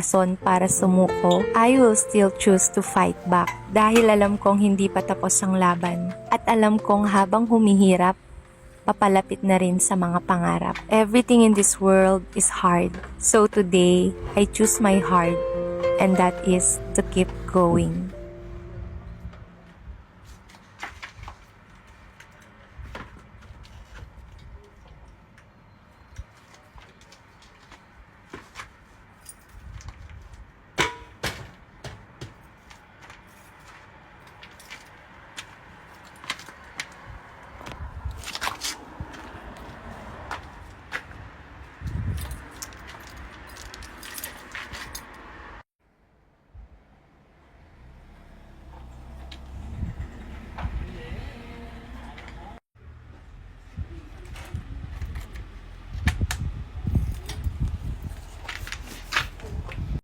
rason para sumuko, I will still choose to fight back. Dahil alam kong hindi pa tapos ang laban. At alam kong habang humihirap, papalapit na rin sa mga pangarap. Everything in this world is hard. So today, I choose my heart. And that is to keep going.